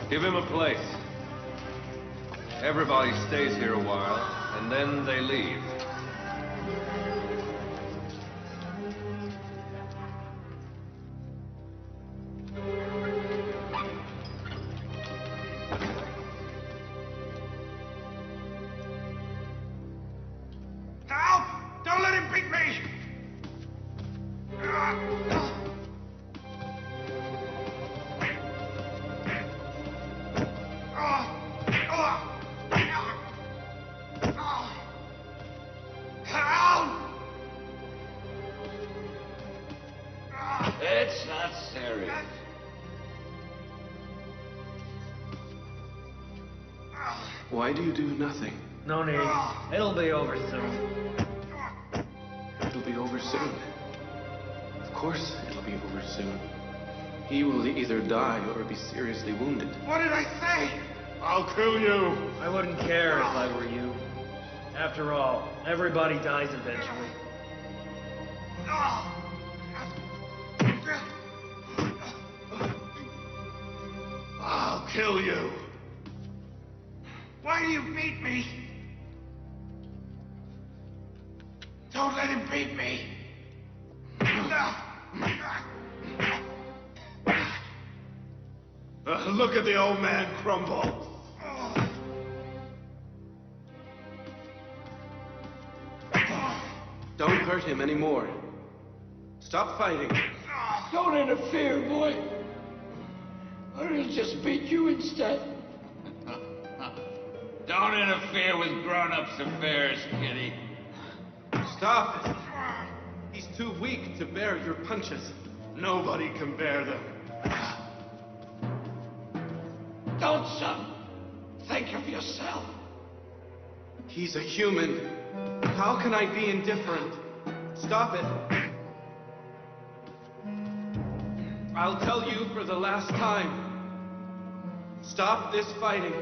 Give him a place. Everybody stays here a while, and then they leave. Help! Don't let him beat me! It's not serious. Why do you do nothing? No need. It'll be over soon. It'll be over soon. Of course it'll be over soon. He will either die or be seriously wounded. What did I say? I'll kill you. I wouldn't care if I were you. After all, everybody dies eventually. I'll kill you. Why do you beat me? Don't let him beat me. Look at the old man crumble. Don't hurt him anymore. Stop fighting. Don't interfere, boy. Or he'll just beat you instead. Don't interfere with grown-ups' affairs, kitty. Stop it. He's too weak to bear your punches. Nobody can bear them. Don't, son. Think of yourself. He's a human. How can I be indifferent? Stop it. I'll tell you for the last time. Stop this fighting.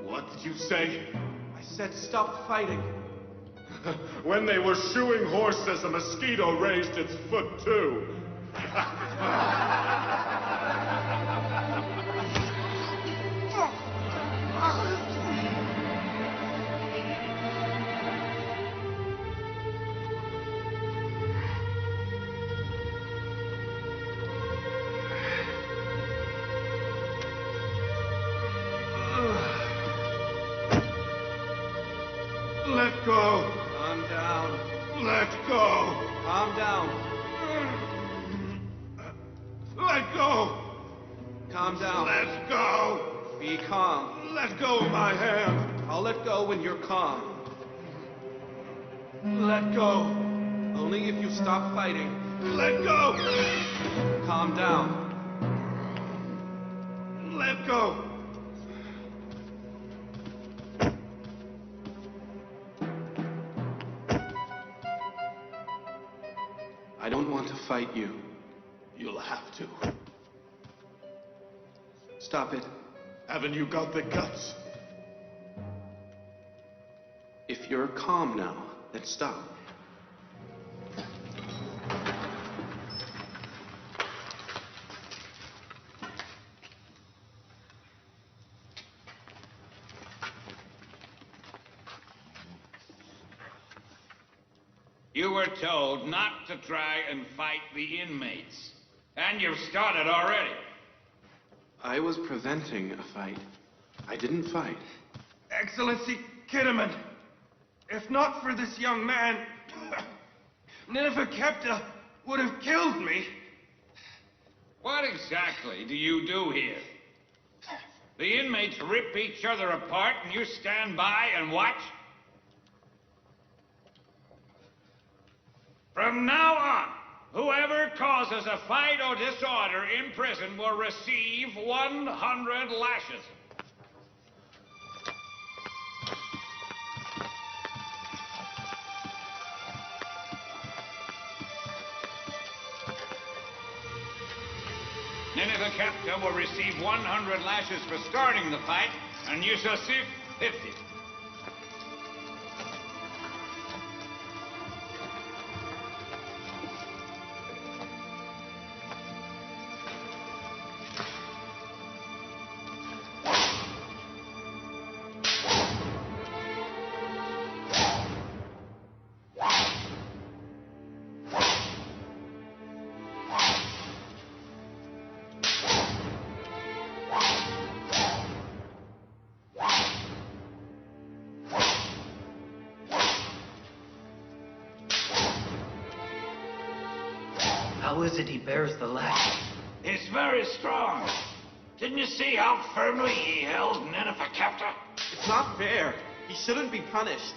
What did you say? I said stop fighting. When they were shoeing horses, a mosquito raised its foot too. Let go. Calm down. Let go. Calm down. Let go. Calm down. Let go. Be calm. Let go of my hand. I'll let go when you're calm. Let go. Only if you stop fighting. Let go. Calm down. Let go. I don't want to fight you. You'll have to. Stop it. Haven't you got the guts? If you're calm now, then stop. You were told not to try and fight the inmates. And you've started already. I was preventing a fight. I didn't fight. Excellency Kidderman, if not for this young man, Nineveh Kepta would have killed me. What exactly do you do here? The inmates rip each other apart and you stand by and watch? From now on, whoever causes a fight or disorder in prison will receive 100 lashes. Nineveh Kepta will receive 100 lashes for starting the fight, and Yusuf 50. How is it he bears the lash? It's very strong. Didn't you see how firmly he held Nenefekepta? It's not fair. He shouldn't be punished.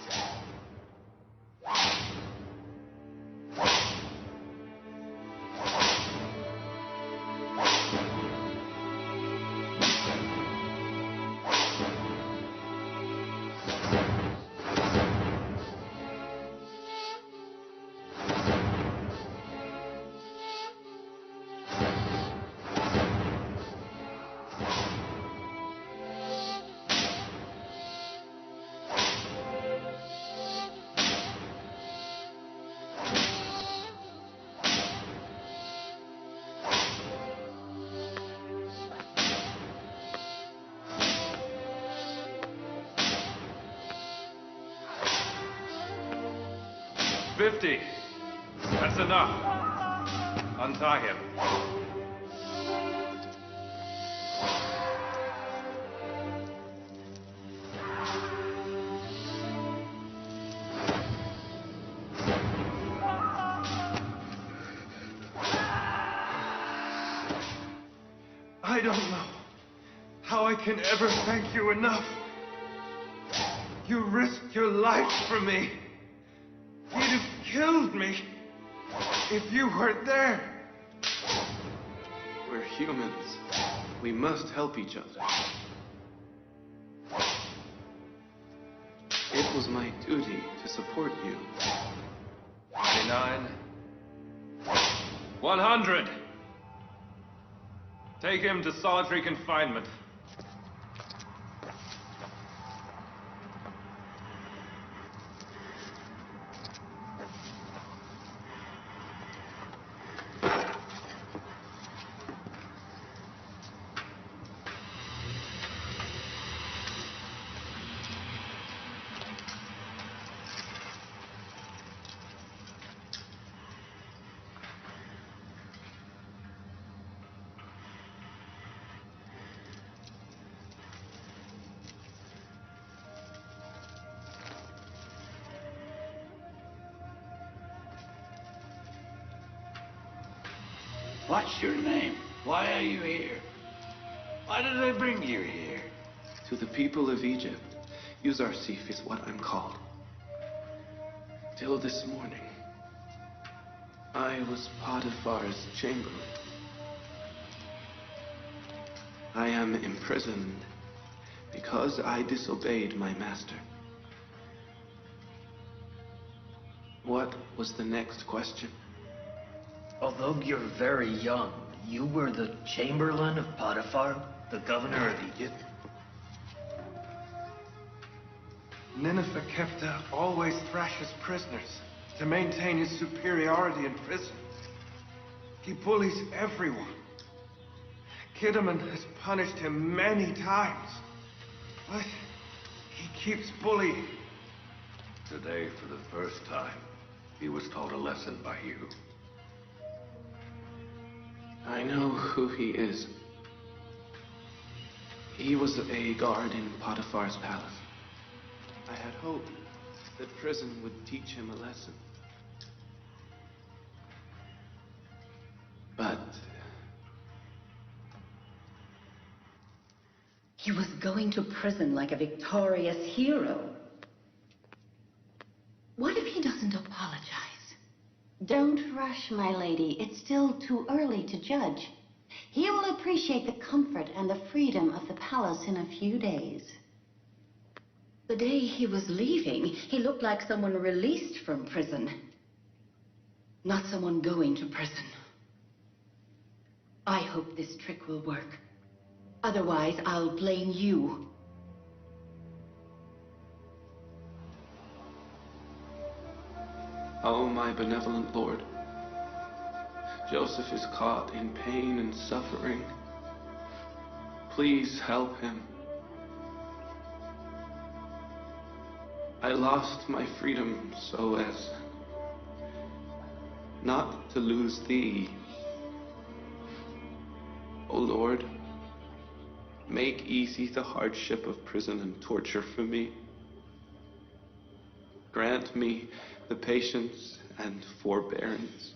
$50. That's enough. Untie him. I don't know how I can ever thank you enough. You risked your life for me. You'd have killed me if you weren't there. We're humans. We must help each other. It was my duty to support you. 99. 100. Take him to solitary confinement. What's your name? Why are you here? Why did they bring you here? To the people of Egypt, Yusuf is what I'm called. Till this morning, I was Potiphar's chamberlain. I am imprisoned because I disobeyed my master. What was the next question? Although you're very young, you were the chamberlain of Potiphar, the governor of Egypt? Nenefekepta always thrashes prisoners to maintain his superiority in prison. He bullies everyone. Kidderman has punished him many times, but he keeps bullying. Today, for the first time, he was taught a lesson by you. I know who he is. He was a guard in Potiphar's palace. I had hoped that prison would teach him a lesson. But he was going to prison like a victorious hero. What if he doesn't apologize? Don't rush, my lady. It's still too early to judge. He will appreciate the comfort and the freedom of the palace in a few days. The day he was leaving, he looked like someone released from prison. Not someone going to prison. I hope this trick will work. Otherwise, I'll blame you. oh, my benevolent Lord, Joseph is caught in pain and suffering. Please help him. I lost my freedom so as not to lose thee. O Lord, make easy the hardship of prison and torture for me. Grant me the patience and forbearance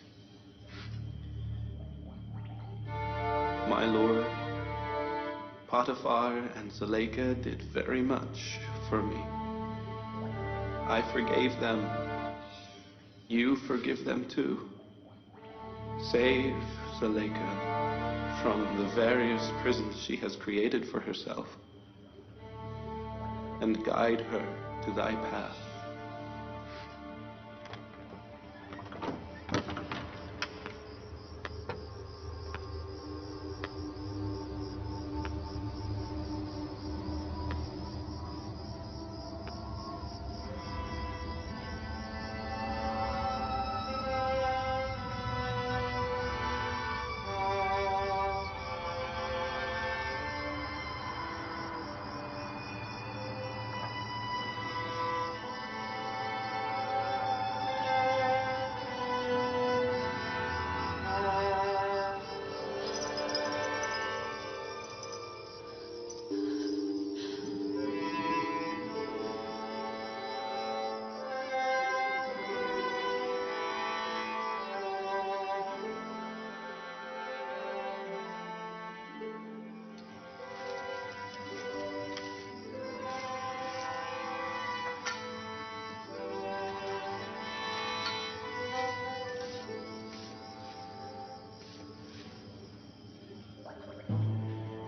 My lord, Potiphar and Zuleika did very much for me. I forgave them. You forgive them too. Save Zuleika from the various prisons she has created for herself, and guide her to thy path.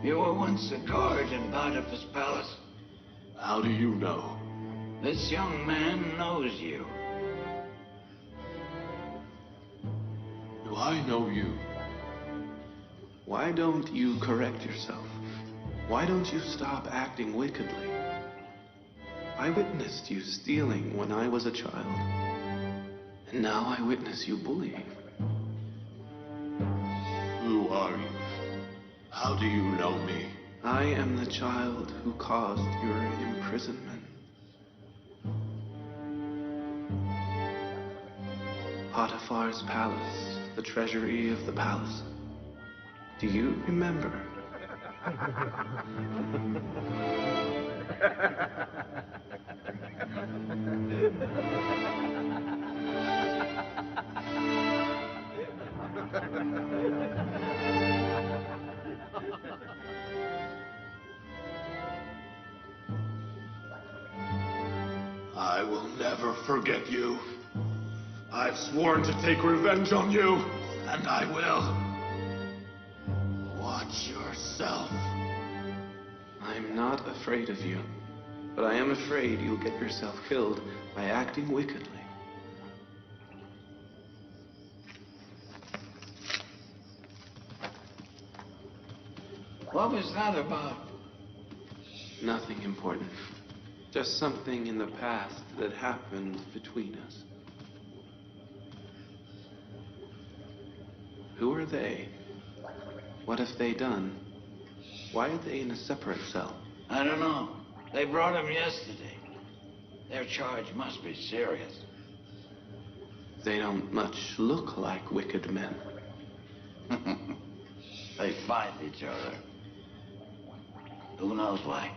You were once a guard in Potiphar's palace. How do you know? This young man knows you. Do I know you? Why don't you correct yourself? Why don't you stop acting wickedly? I witnessed you stealing when I was a child, and now I witness you bullying. Who are you? How do you know me? I am the child who caused your imprisonment. Potiphar's palace, the treasury of the palace. Do you remember? I will never forget you. I've sworn to take revenge on you, and I will. Watch yourself. I'm not afraid of you, but I am afraid you'll get yourself killed by acting wickedly. What was that about? Nothing important. Just something in the past that happened between us. Who are they? What have they done? Why are they in a separate cell? I don't know. They brought him yesterday. Their charge must be serious. They don't much look like wicked men. They fight each other. Who knows why?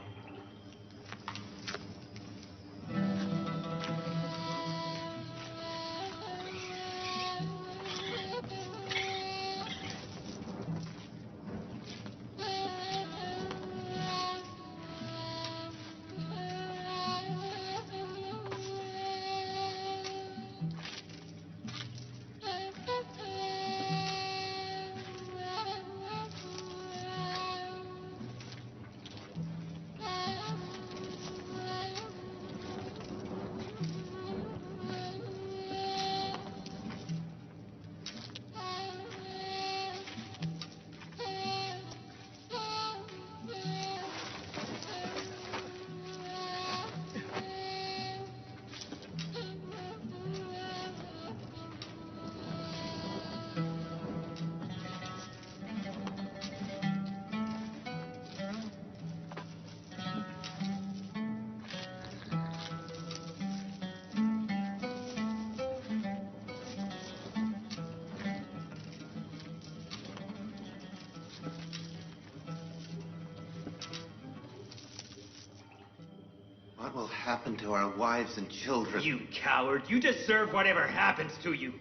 What will happen to our wives and children? You coward! You deserve whatever happens to you!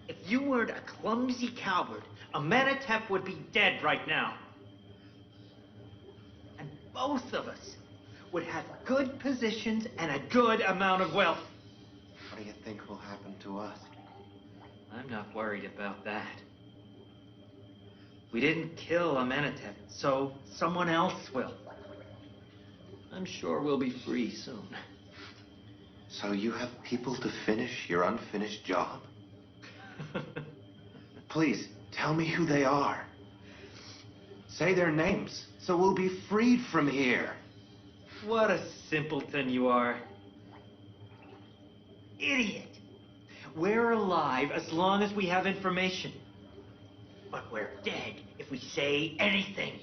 If you weren't a clumsy coward, Amenhotep would be dead right now. And both of us would have good positions and a good amount of wealth. What do you think will happen to us? I'm not worried about that. We didn't kill Amenhotep, so someone else will. I'm sure we'll be free soon. So you have people to finish your unfinished job? Please, tell me who they are. Say their names, so we'll be freed from here. What a simpleton you are. Idiot. We're alive as long as we have information. But we're dead if we say anything.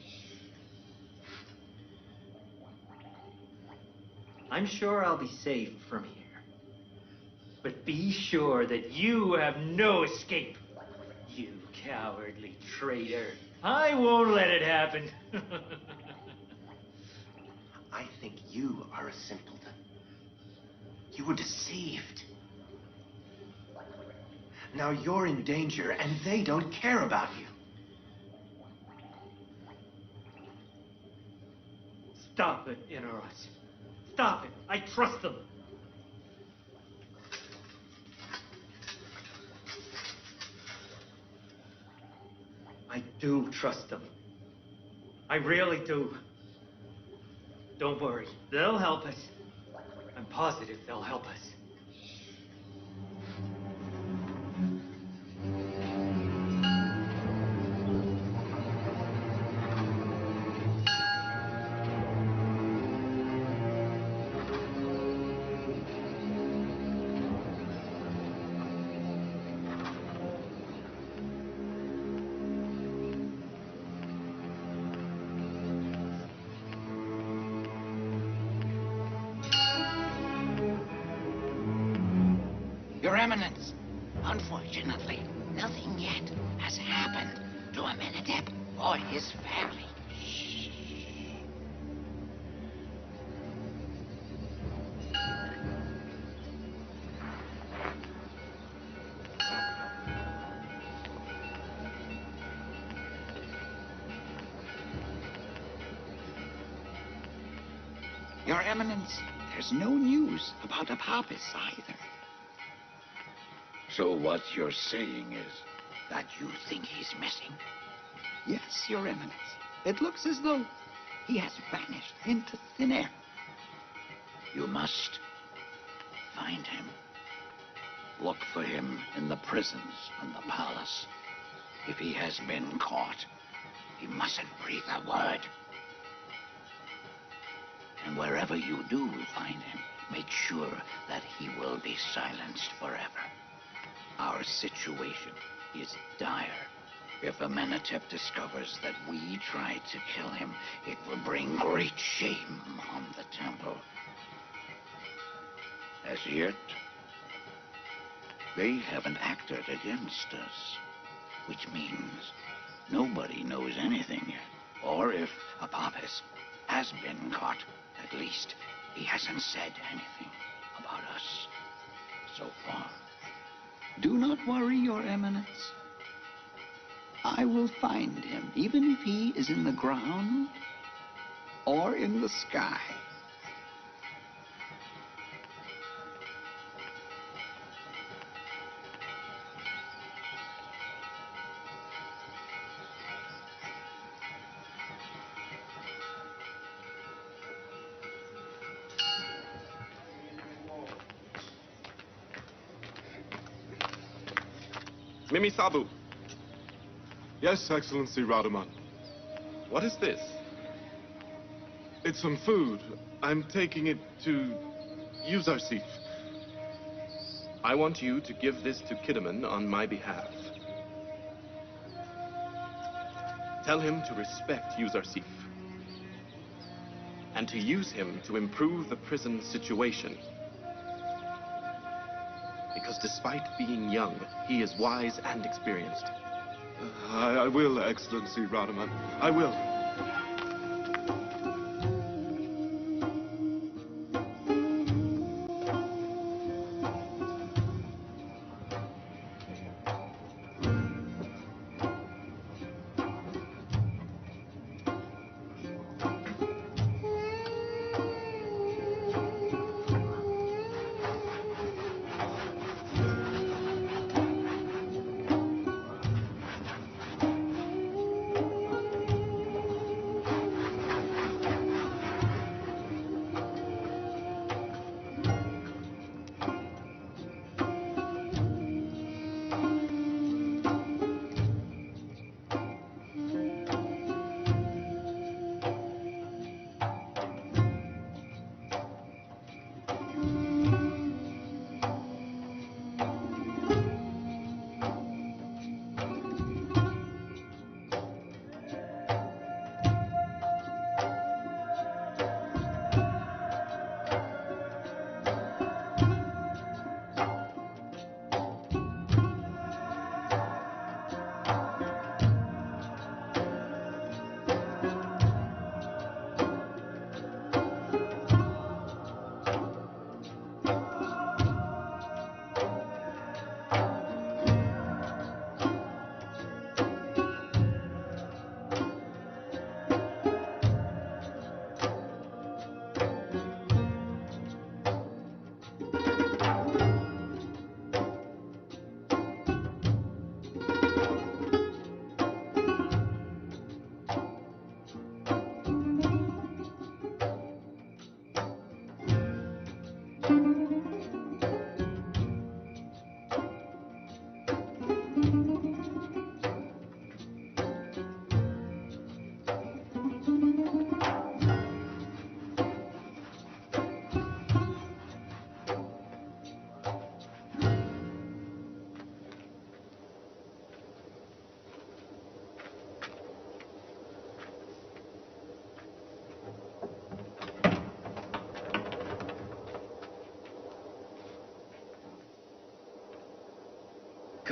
I'm sure I'll be safe from here. But be sure that you have no escape. You cowardly traitor. I won't let it happen. I think you are a simpleton. You were deceived. Now you're in danger, and they don't care about you. Stop it, Inaros. Stop it. I trust them. I do trust them. I really do. Don't worry. They'll help us. I'm positive they'll help us. Your Eminence, unfortunately, nothing yet has happened to Amenhotep or his family. Shh. Your Eminence, there's no news about Apophis either. So what you're saying is That you think he's missing? Yes, Your Eminence. It looks as though he has vanished into thin air. you must find him. Look for him in the prisons and the palace. If he has been caught, he mustn't breathe a word. And wherever you do find him, make sure that he will be silenced forever. Our situation is dire. If Amenhotep discovers that we tried to kill him, it will bring great shame on the temple. As yet, they haven't acted against us, which means nobody knows anything yet. Or if Apophis has been caught, at least he hasn't said anything about us so far. Do not worry, Your Eminence. I will find him, even if he is in the ground or in the sky. Mimi Sabu. Yes, Excellency Raduman. What is this? It's some food. I'm taking it to Yusuf. I want you to give this to Kidderman on my behalf. Tell him to respect Yusuf and to use him to improve the prison situation. Because despite being young, he is wise and experienced. I will, Excellency Raduman. I will.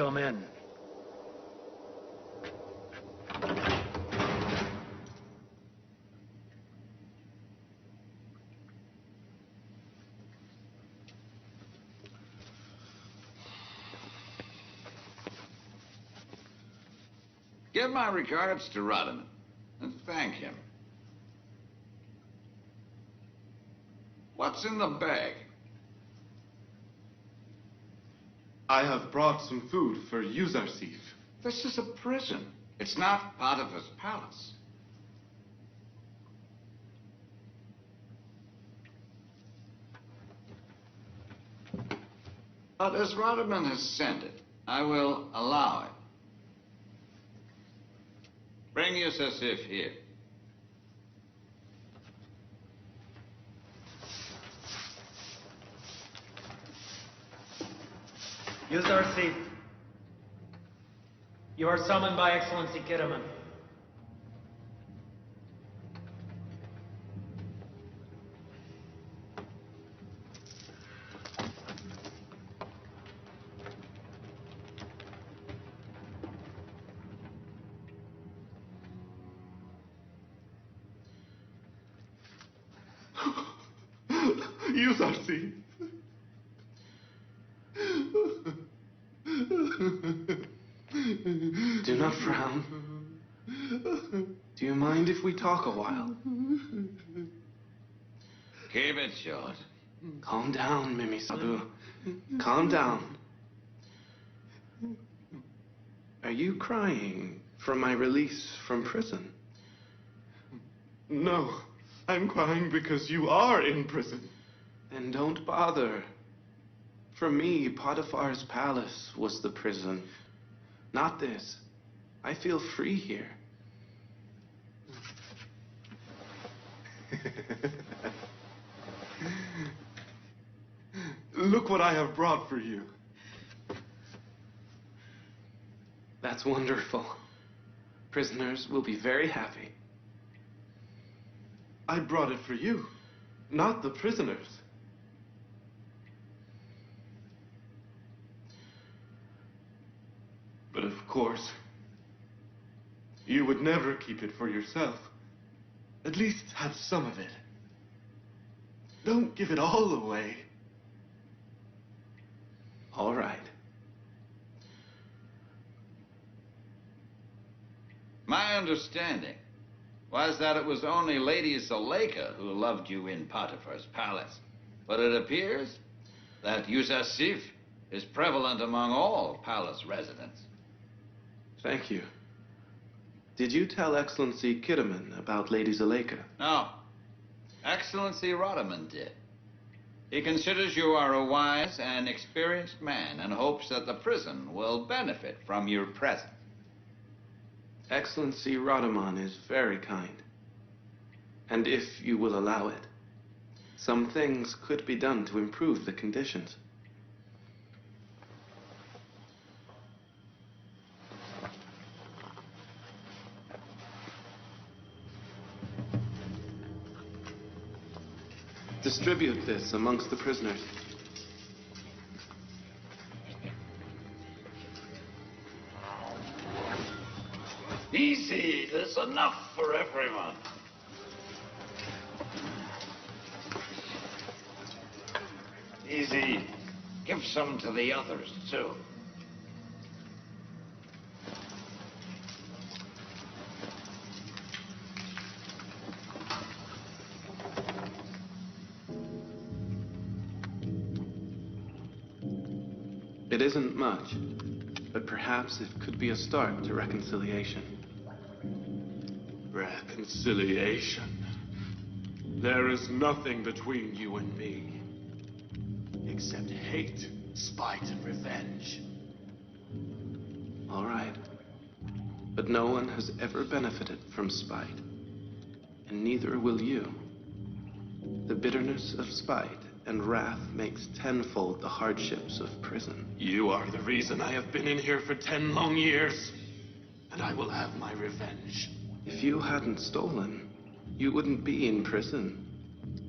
come in. Give my regards to Rodiman and thank him. What's in the bag? I have brought some food for Yusuf. This is a prison. It's not Potiphar's palace. But as Rodiman has sent it, I will allow it. Bring Yusuf here. Yusuf, you are summoned by Excellency Kidderman. Yusuf. Do not frown. Do you mind if we talk a while? Keep it short. Calm down, Mimi Sabu. Calm down. Are you crying for my release from prison? No, I'm crying because you are in prison. Then don't bother. For me, Potiphar's palace was the prison, not this. I feel free here. Look what I have brought for you. That's wonderful. Prisoners will be very happy. I brought it for you, not the prisoners. But of course, you would never keep it for yourself. At least have some of it. Don't give it all away. All right. My understanding was that it was only Lady Zuleika who loved you in Potiphar's palace. But it appears that Yusuf is prevalent among all palace residents. Thank you. Did you tell Excellency Kidderman about Lady Zuleika? No. Excellency Rodiman did. He considers you are a wise and experienced man and hopes that the prison will benefit from your presence. Excellency Rodiman is very kind. And if you will allow it, some things could be done to improve the conditions. Distribute this amongst the prisoners. Easy, there's enough for everyone. Easy, give some to the others, too. It isn't much, but perhaps it could be a start to reconciliation. Reconciliation? There is nothing between you and me, except hate, spite, and revenge. All right. But no one has ever benefited from spite, and neither will you. The bitterness of spite and wrath makes tenfold the hardships of prison. You are the reason I have been in here for 10 long years, and I will have my revenge. If you hadn't stolen, you wouldn't be in prison.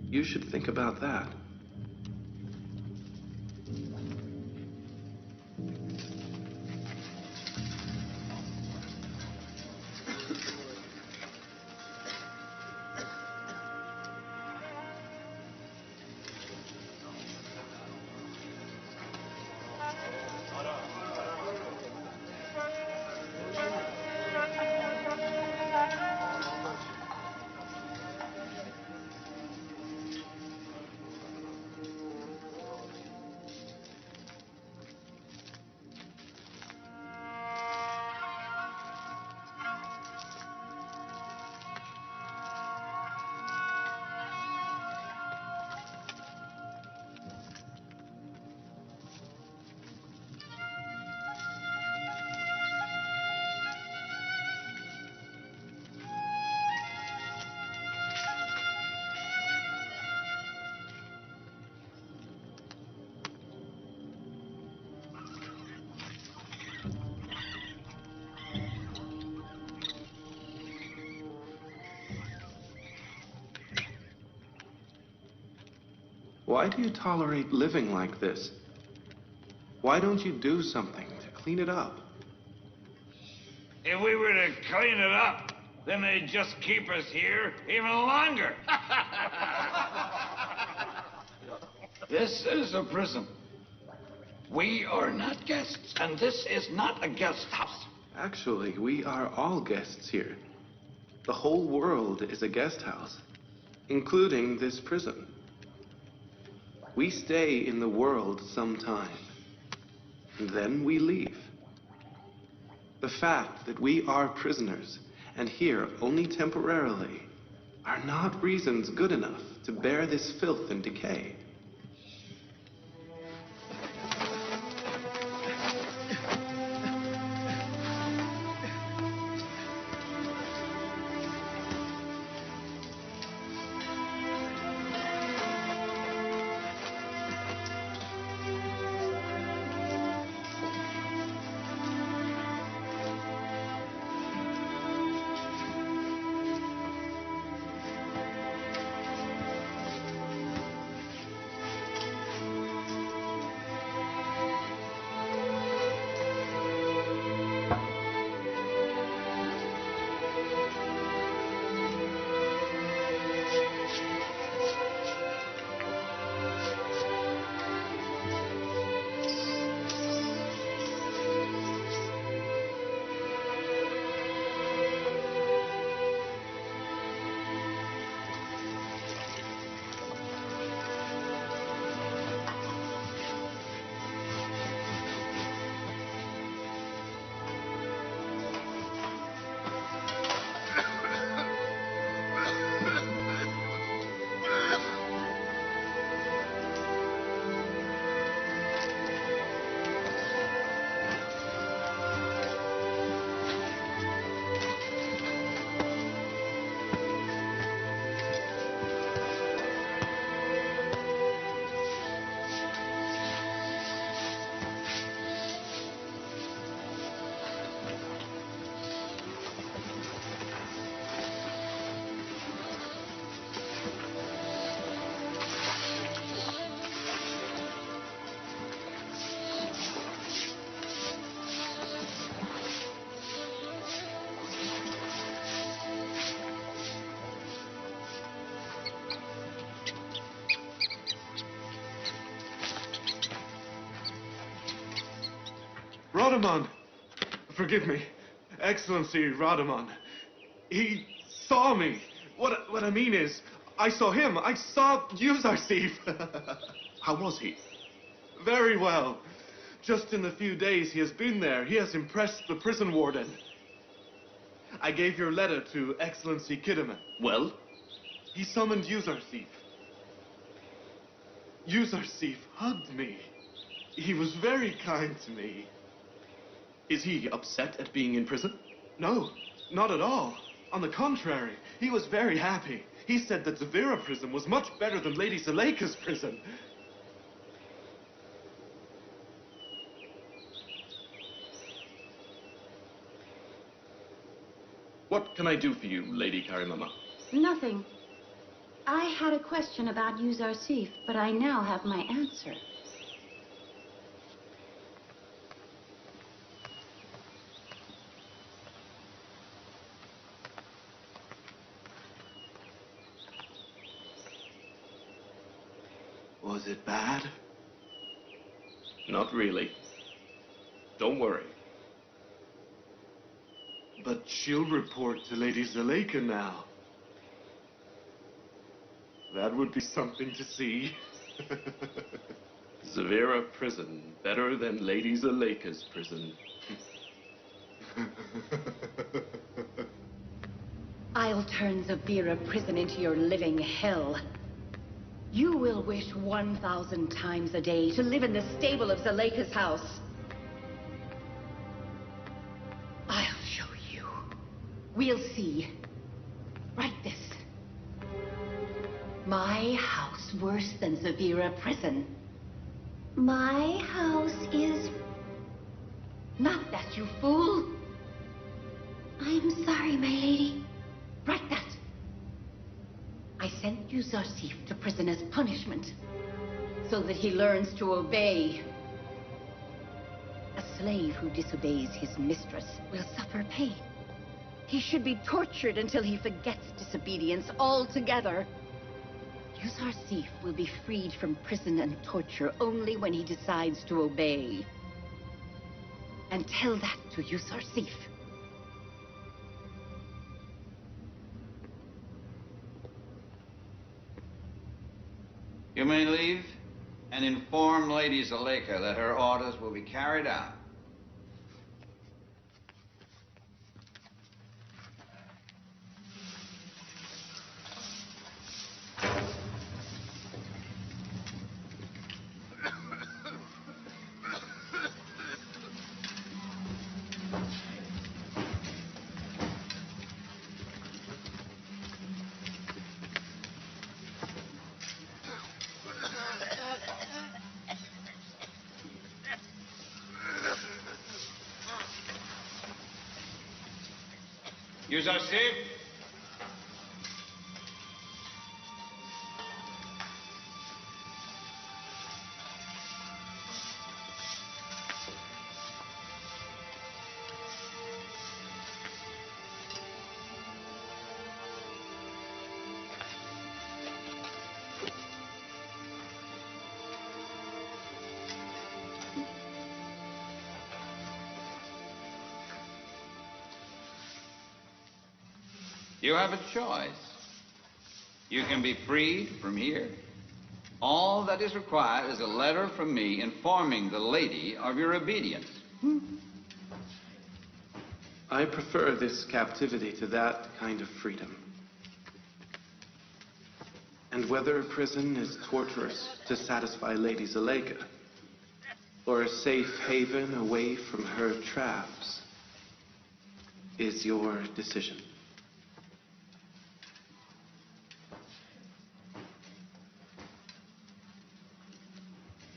You should think about that. Why do you tolerate living like this? Why don't you do something to clean it up? If we were to clean it up, then they'd just keep us here even longer. This is a prison. We are not guests, and this is not a guest house. Actually, we are all guests here. The whole world is a guest house, including this prison. We stay in the world some time, and then we leave. The fact that we are prisoners and here only temporarily are not reasons good enough to bear this filth and decay. Radamon! Forgive me. Excellency Radamon. He saw me. What I mean is, I saw him. I saw Yuzarsif. How was he? Very well. Just in the few days he has been there, he has impressed the prison warden. I gave your letter to Excellency Kidderman. Well? He summoned Yuzarsif. Yuzarsif hugged me. He was very kind to me. Is he upset at being in prison? No, not at all. On the contrary, he was very happy. He said that Zavira prison was much better than Lady Zuleika's prison. What can I do for you, Lady Karimama? Nothing. I had a question about Yuzarsif, but I now have my answer. Was it bad? Not really. Don't worry. But she'll report to Lady Zuleika now. That would be something to see. Zavira prison, better than Lady Zuleika's prison. I'll turn Zavira prison into your living hell. You will wish 1,000 times a day to live in the stable of Zuleika's house. I'll show you. We'll see. Write this. My house worse than Zavira prison. My house is... Not that, you fool. I'm sorry, my lady. Write that. I sent you Zarsif to prison as punishment. so that he learns to obey. A slave who disobeys his mistress will suffer pain. He should be tortured until he forgets disobedience altogether. Yusuf will be freed from prison and torture only when he decides to obey. And tell that to Yusuf. You may leave and inform Lady Zuleika that her orders will be carried out. Yusuf? You have a choice. You can be freed from here. All that is required is a letter from me informing the lady of your obedience. I prefer this captivity to that kind of freedom. And whether a prison is torturous to satisfy Lady Zuleika, or a safe haven away from her traps, is your decision.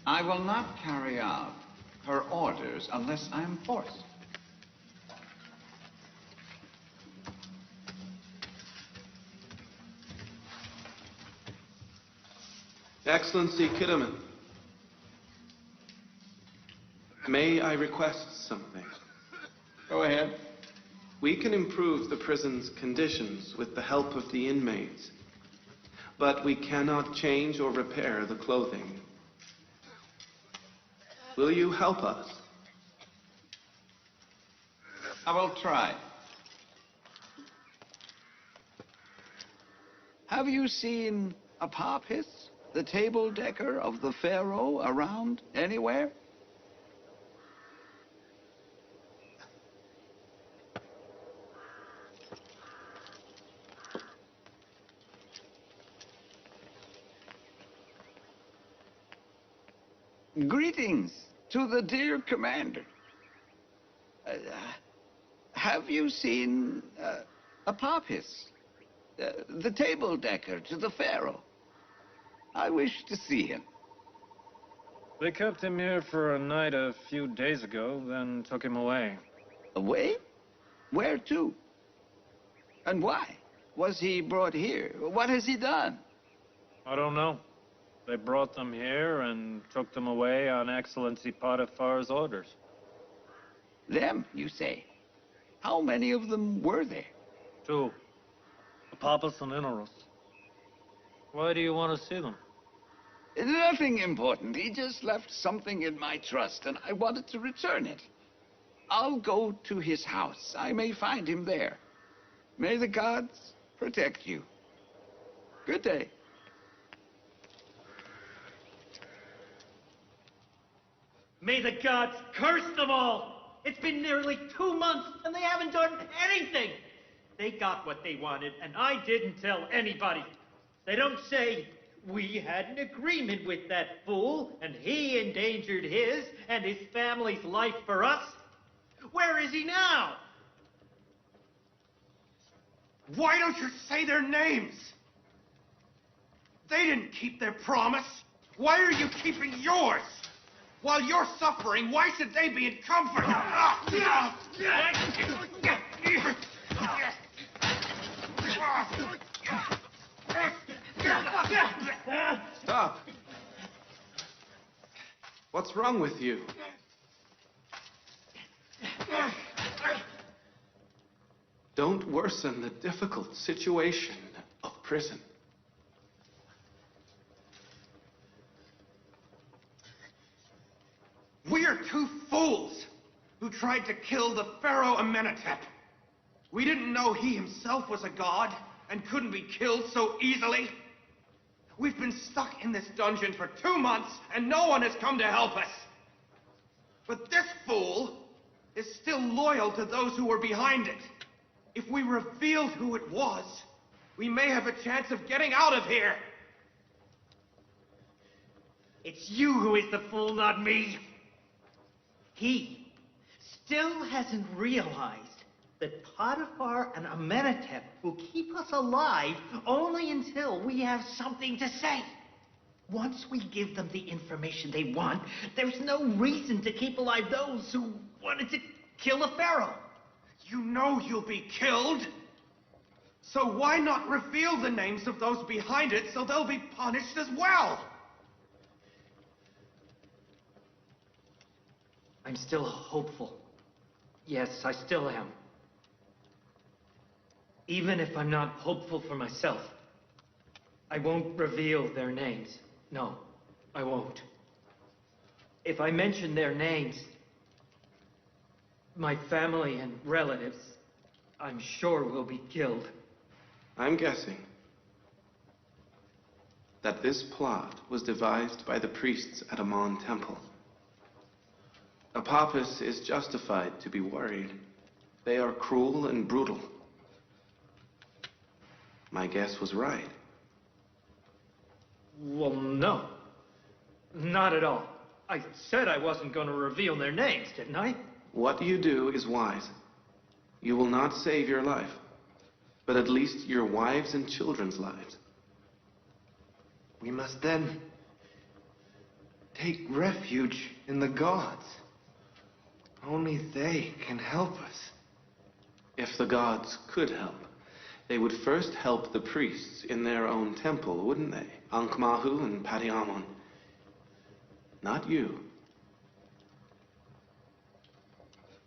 I will not carry out her orders unless I am forced. Excellency Kidderman, may I request something? Go ahead. We can improve the prison's conditions with the help of the inmates, but we cannot change or repair the clothing. Will you help us? I will try. Have you seen Apophis, the table decker of the Pharaoh, around anywhere? Greetings to the dear commander. Have you seen Apophis, the table decker to the Pharaoh? I wish to see him. They kept him here for a night a few days ago, then took him away. Away? Where to? And why was he brought here? What has he done? I don't know. They brought them here and took them away on Excellency Potiphar's orders. Them, you say? How many of them were there? 2. Apophis and Inaros. Why do you want to see them? Nothing important. He just left something in my trust, and I wanted to return it. I'll go to his house. I may find him there. May the gods protect you. Good day. May the gods curse them all! It's been nearly 2 months, and they haven't done anything! They got what they wanted, and I didn't tell anybody. They don't say, we had an agreement with that fool, and he endangered his and his family's life for us. Where is he now? Why don't you say their names? They didn't keep their promise. Why are you keeping yours? While you're suffering, why should they be in comfort? Stop. What's wrong with you? Don't worsen the difficult situation of prison. We're two fools who tried to kill the Pharaoh Amenhotep. We didn't know he himself was a god and couldn't be killed so easily. We've been stuck in this dungeon for 2 months and no one has come to help us. But this fool is still loyal to those who were behind it. If we revealed who it was, we may have a chance of getting out of here. It's you who is the fool, not me. He still hasn't realized that Potiphar and Amenhotep will keep us alive only until we have something to say. Once we give them the information they want, there's no reason to keep alive those who wanted to kill the Pharaoh. You know you'll be killed. So why not reveal the names of those behind it so they'll be punished as well? I'm still hopeful. Yes, I still am. Even if I'm not hopeful for myself, I won't reveal their names. No, I won't. If I mention their names, my family and relatives, I'm sure will be killed. I'm guessing that this plot was devised by the priests at Amon Temple. Apophis is justified to be worried. They are cruel and brutal. My guess was right. Well, no. Not at all. I said I wasn't going to reveal their names, didn't I? What you do is wise. You will not save your life, but at least your wives' and children's lives. We must then take refuge in the gods. Only they can help us. If the gods could help, they would first help the priests in their own temple, wouldn't they? Ankh-Mahu and Pati-Amon. Not you.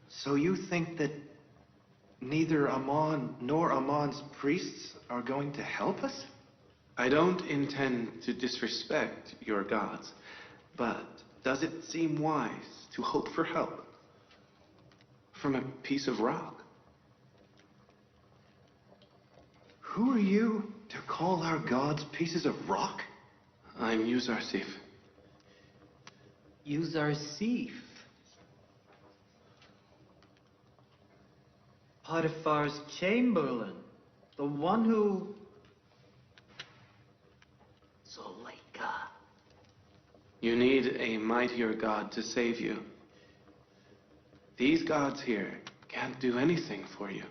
So you think that neither Amon nor Amon's priests are going to help us? I don't intend to disrespect your gods, but does it seem wise to hope for help from a piece of rock? Who are you to call our gods pieces of rock? I'm Yusuf. Yusuf. Potiphar's chamberlain. The one who... Zuleika. You need a mightier god to save you. These gods here can't do anything for you.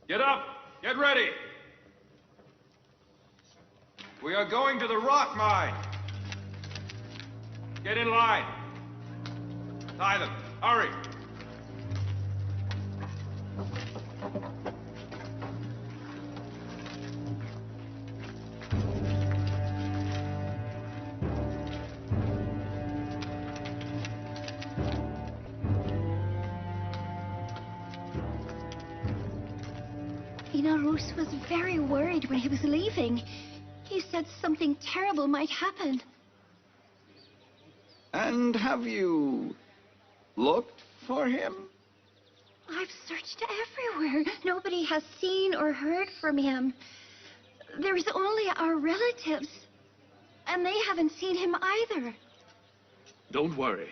Get up! Get ready! We are going to the rock mine! Get in line! Tie them! Hurry! Rus was very worried when he was leaving. He said something terrible might happen. And have you looked for him? I've searched everywhere. Nobody has seen or heard from him. There's only our relatives. And they haven't seen him either. Don't worry.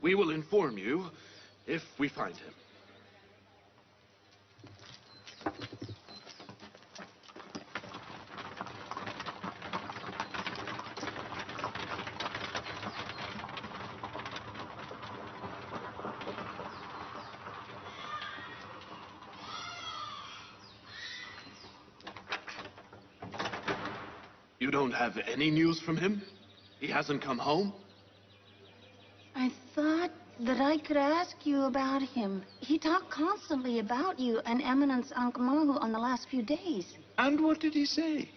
We will inform you if we find him. You don't have any news from him? He hasn't come home? I thought that But I could ask you about him. He talked constantly about you and Eminence Ankh-Morhu on the last few days. And what did he say?